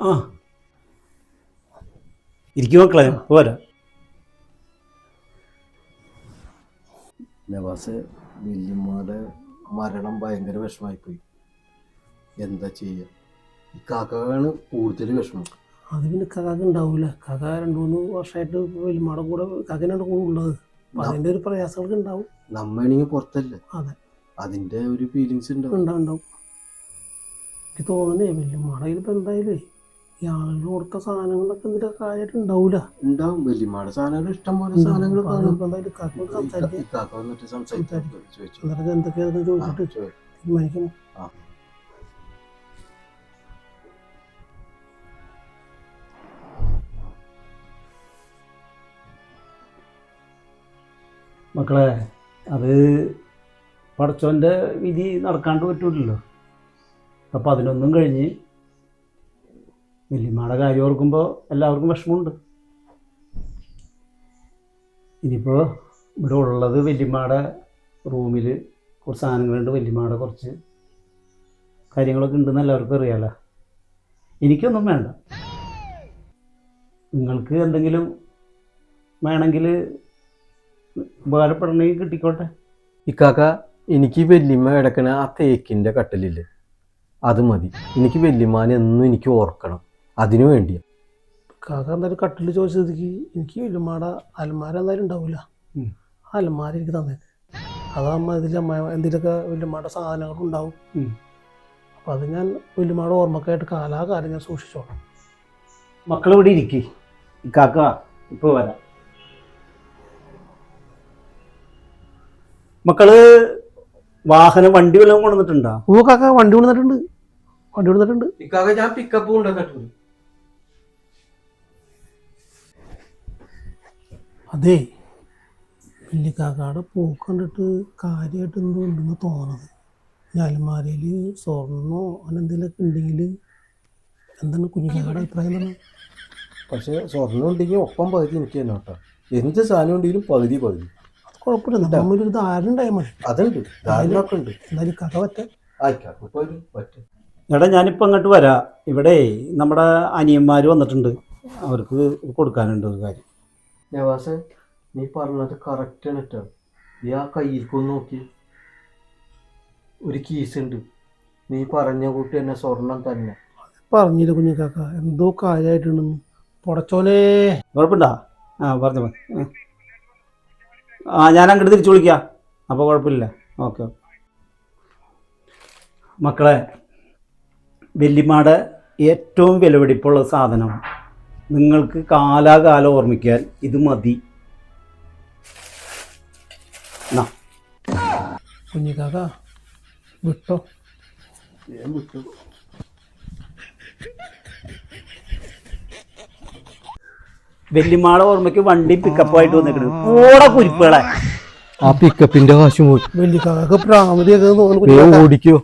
ആ ഇരിക്കും മക്കളെ പോരാ. നവാസ്, വല്യമ്മയുടെ മരണം ഭയങ്കര വിഷമായിപ്പോയി. എന്താ ചെയ്യുക? ഈ കാക്കയാണ് കൂടുതൽ വിഷമം. അത് പിന്നെ കാക്ക ഉണ്ടാവില്ല. കാക്ക 2-3 വർഷമായിട്ട് വലിയമ്മയുടെ കൂടെ കാക്കനാണ് കൂടെ ഉള്ളത്. അപ്പം അതിൻ്റെ ഒരു പ്രയാസങ്ങളൊക്കെ ഉണ്ടാവും. നമ്മയാണെങ്കിൽ പുറത്തല്ലേ, അതെ, അതിൻ്റെ ഒരു ഫീലിങ്സ് ഉണ്ടാവും. ഉണ്ടാവും. എനിക്ക് തോന്നണേ വലിയമ്മയുടെ കയ്യിൽ ഇപ്പം എന്തായാലും ഈ ആളുകൾ കൊടുത്ത സാധനങ്ങളൊക്കെ എന്തിൻ്റെ കാര്യമായിട്ട് ഉണ്ടാവില്ല. ഉണ്ടാവും. വല്യമ്മയുടെ സാധനങ്ങൾ ഇഷ്ടം പോലെ സാധനങ്ങൾ കാണും. എന്തായാലും കാക്കോട് സംസാരിക്കാം. കാക്ക വന്നിട്ട് സംസാരിക്കാം. എന്നിട്ട് എന്തൊക്കെയാണെന്ന് ചോദിച്ചിട്ട് തീരുമാനിക്കണം. മക്കളെ, അത് പടച്ചോൻ്റെ വിധി നടക്കാണ്ട് പറ്റൂലല്ലോ. അപ്പം 11 കഴിഞ്ഞ് വല്യമ്മയുടെ കാര്യം ഓർക്കുമ്പോൾ എല്ലാവർക്കും വിഷമമുണ്ട്. ഇനിയിപ്പോൾ ഇവിടെ ഉള്ളത് വല്യമ്മയുടെ റൂമിൽ കുറച്ച് സാധനങ്ങളുണ്ട്. വല്യമ്മയുടെ കുറച്ച് കാര്യങ്ങളൊക്കെ ഉണ്ടെന്ന് എല്ലാവർക്കും അറിയാമല്ലോ. എനിക്കൊന്നും വേണ്ട. നിങ്ങൾക്ക് എന്തെങ്കിലും വേണമെങ്കിൽ ഉപകാരപ്പെടണമെങ്കിൽ കിട്ടിക്കോട്ടെ. ഇക്കാക്ക, എനിക്ക് വല്യമ്മ കിടക്കണ ആ തേക്കിൻ്റെ കട്ടലില്ലേ, അത് മതി. എനിക്ക് വല്യമ്മാനെ എന്നും എനിക്ക് ഓർക്കണം. അതിനു വേണ്ടിയാ. കാക്ക എന്തായാലും കട്ടിൽ ചോദിച്ചതിക്ക് എനിക്ക് വലിയമ്മയുടെ അലമാര എന്തായാലും ഉണ്ടാവില്ല. ആ അലമാര എനിക്ക് തന്നേക്ക്. അതാകുമ്പോൾ ഇതിൽ എന്തെങ്കിലുമൊക്കെ വലിയമ്മയുടെ സാധനങ്ങളുണ്ടാവും. അപ്പം അത് ഞാൻ വലിയമ്മയുടെ ഓർമ്മക്കായിട്ട് കാലാകാലം ഞാൻ സൂക്ഷിച്ചോളാം. മക്കൾ ഇവിടെ ഇരിക്കും. കാക്ക ഇപ്പോൾ വരാം. മക്കള് വണ്ടി വല്ലതും കൊണ്ടുവന്നിട്ടുണ്ടോ? ഓ കാക്ക, വണ്ടി കൊണ്ടുവന്നിട്ടുണ്ട്. ഇക്കാക്ക, ഞാൻ പിക്കപ്പ് കൊണ്ടുവന്നിട്ടുണ്ട്. അതെ, വലിയ കാക്കയുടെ പോക്ക് കണ്ടിട്ട് കാര്യമായിട്ട് എന്തോ ഉണ്ടെന്ന് തോന്നുന്നത്. ഞാൻ അലമാരയിൽ സ്വർണ്ണോ അങ്ങനെ എന്തെങ്കിലുമൊക്കെ ഉണ്ടെങ്കിൽ എന്താണ് കുഞ്ഞിക്കാക്കയുടെ അഭിപ്രായം തന്നെ? പക്ഷെ സ്വർണ്ണം ഉണ്ടെങ്കിൽ ഒപ്പം പകുതി എനിക്ക് തന്നെ കേട്ടോ. എന്ത് സാധനം ഉണ്ടെങ്കിലും പകുതി. അത് കുഴപ്പമില്ല, നമ്മളൊരു ധാരണ ഉണ്ടായാൽ മതി. അതുണ്ട്, ധാരണയൊക്കെ ഉണ്ട്. എന്തായാലും കഥ പറ്റാം. എടാ, ഞാനിപ്പോൾ അങ്ങോട്ട് വരാം. ഇവിടെ നമ്മുടെ അനിയന്മാർ വന്നിട്ടുണ്ട്. അവർക്ക് കൊടുക്കാനുണ്ട് ഒരു കാര്യം. നവാസെ, നീ പറഞ്ഞത് കറക്റ്റാണ് കേട്ടോ. നീ ആ കയ്യിൽക്കൊന്ന് നോക്കി, ഒരു കീസ് ഉണ്ട്. നീ പറഞ്ഞ കൂട്ടി തന്നെ സ്വർണം തന്നെ. പറഞ്ഞില്ല കുഞ്ഞിക്കാക്ക, എന്തോ കാര്യമായിട്ടുണ്ടെന്ന്. പൊടച്ചോലേ, കുഴപ്പമുണ്ടാ? പറഞ്ഞു. ഞാൻ അങ്ങോട്ട് തിരിച്ചു വിളിക്കാം. അപ്പോൾ കുഴപ്പമില്ല. ഓക്കെ. മക്കളെ, വല്യമ്മയുടെ ഏറ്റവും വിലപിടിപ്പുള്ള സാധനം നിങ്ങൾക്ക് കാലാകാലം ഓർമ്മിക്കാൻ ഇത് മതി. കുഞ്ഞിക്കാക്ക വിട്ടോ. വല്യമ്മയുടെ ഓർമ്മയ്ക്ക് വണ്ടി പിക്കപ്പായിട്ട് വന്നിട്ടുണ്ട്. കൂടെ കുരിപ്പുകളെ ആ പിക്കപ്പിന്റെ കാശും വലിയ കാക്ക പ്രാമതിയൊക്കെ തോന്നുന്നു. ഓടിക്കോ.